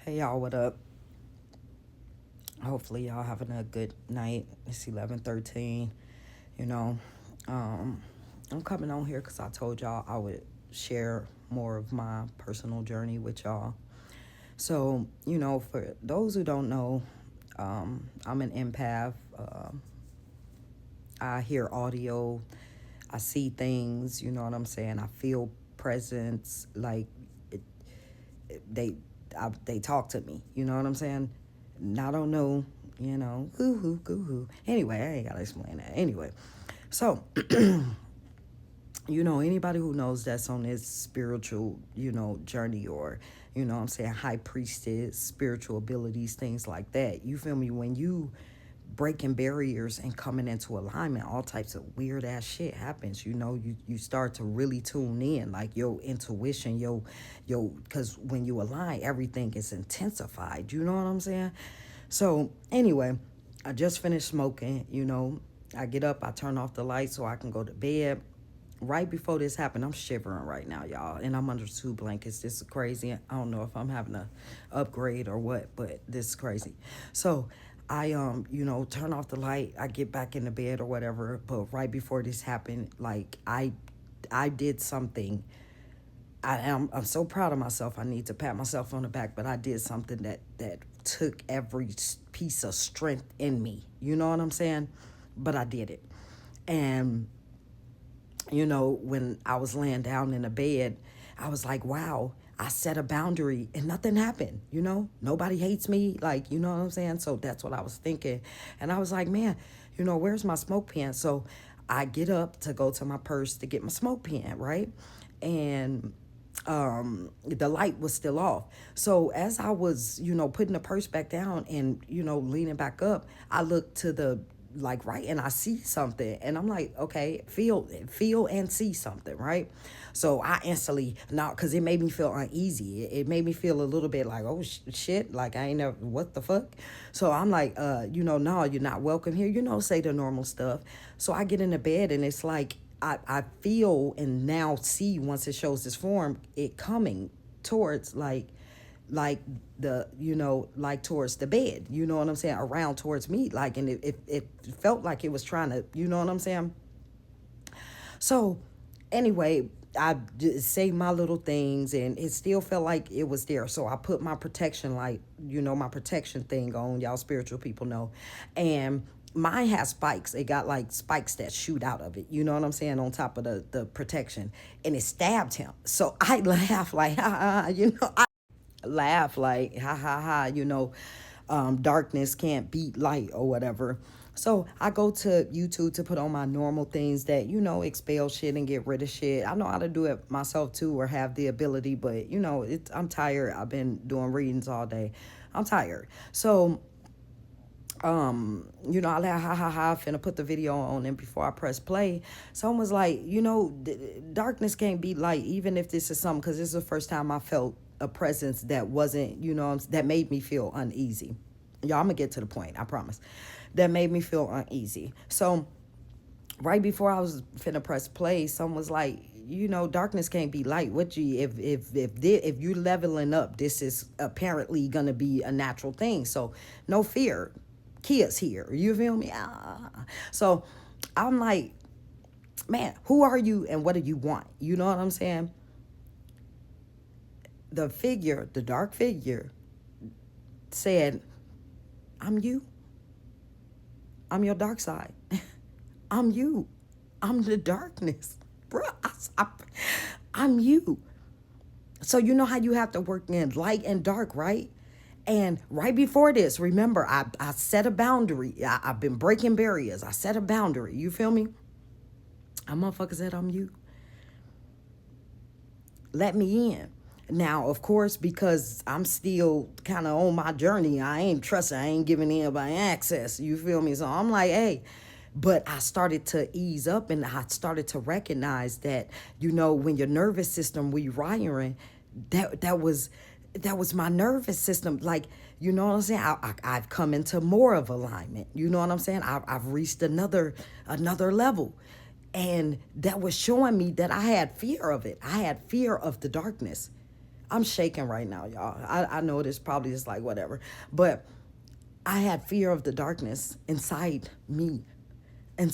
Hey y'all, what up? Hopefully y'all having a good night. It's 11:13. You know, um, I'm coming on here because I told y'all I would share more of my personal journey with y'all. So, for those who don't know, I'm an empath. I hear audio. I see things. You know what I'm saying? I feel presence. Like it, they they talk to me. You know what I'm saying? And I don't know, hoo hoo goo hoo. Anyway, I ain't gotta explain that. Anyway, so anybody who knows that's on this spiritual, journey, or I'm saying high priestess, spiritual abilities, things like that. You feel me? When you breaking barriers and coming into alignment, all types of weird ass shit happens. You start to really tune in, like your intuition, because when you align, everything is intensified. You know what I'm saying? So anyway, I just finished smoking. I get up, I turn off the light so I can go to bed. Right before this happened, I'm shivering right now, y'all, and I'm under two blankets. This is crazy. I don't know if I'm having a upgrade or what, but this is crazy. So I turn off the light. I get back in the bed or whatever. But right before this happened, like I did something. I'm so proud of myself. I need to pat myself on the back, but I did something that took every piece of strength in me. You know what I'm saying? But I did it, and when I was laying down in the bed, I was like, wow, I set a boundary and nothing happened. Nobody hates me. Like, you know what I'm saying? So that's what I was thinking. And I was like, man, where's my smoke pen? So I get up to go to my purse to get my smoke pen, right? And the light was still off. So as I was, putting the purse back down and, leaning back up, I looked to the like right and I see something and I'm like, okay, feel and see something, right? So I instantly, now, because it made me feel uneasy. It made me feel a little bit like, oh shit, like I ain't never, what the fuck? So I'm like, no, you're not welcome here, say the normal stuff. So I get in the bed and it's like I feel and now see, once it shows this form, it coming towards like the like towards the bed, you know what I'm saying, around towards me, like, and it felt like it was trying to, you know what I'm saying. So anyway, I just say my little things and it still felt like it was there. So I put my protection light, my protection thing on. Y'all spiritual people know. And mine has spikes. It got like spikes that shoot out of it. You know what I'm saying? On top of the protection. And it stabbed him. So I laugh like, ha ha, I laugh like, ha ha ha, darkness can't beat light or whatever. So I go to YouTube to put on my normal things that, expel shit and get rid of shit. I know how to do it myself too, or have the ability, but I'm tired. I've been doing readings all day. I'm tired. So I like, ha ha ha, finna put the video on, and before I press play, someone was like, darkness can't be light, even if this is something, because this is the first time I felt a presence that wasn't, that made me feel uneasy. Y'all, I'm gonna get to the point, I promise. That made me feel uneasy. So right before I was finna press play, someone was like, darkness can't be light. What you if you leveling up, this is apparently gonna be a natural thing. So no fear. Kids here. You feel me? So I'm like, man, who are you and what do you want? You know what I'm saying? The dark figure said, I'm you. I'm your dark side. I'm you. I'm the darkness. Bruh, I'm you. So you know how you have to work in light and dark, right? And right before this, remember, I set a boundary. I've been breaking barriers. I set a boundary. You feel me? A motherfucker said, I'm you. Let me in. Now, of course, because I'm still kind of on my journey, I ain't trusting, I ain't giving anybody access. You feel me? So I'm like, hey, but I started to ease up and I started to recognize that, when your nervous system rewiring, that was my nervous system. Like, you know what I'm saying? I've come into more of alignment. You know what I'm saying? I've reached another level. And that was showing me that I had fear of it. I had fear of the darkness. I'm shaking right now, y'all. I know this probably is like whatever, but I had fear of the darkness inside me. And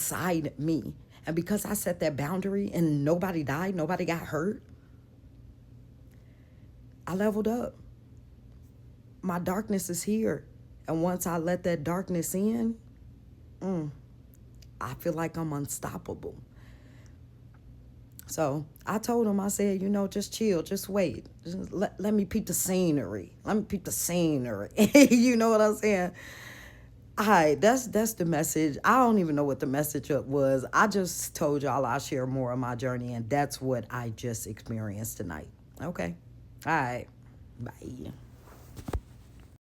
because I set that boundary and nobody died, nobody got hurt, I leveled up. My darkness is here. And once I let that darkness in, I feel like I'm unstoppable. So I told him, I said, just chill, just wait. Just let me peep the scenery. Let me peep the scenery. You know what I'm saying? All right, that's the message. I don't even know what the message was. I just told y'all I'll share more of my journey, and that's what I just experienced tonight. Okay. All right. Bye.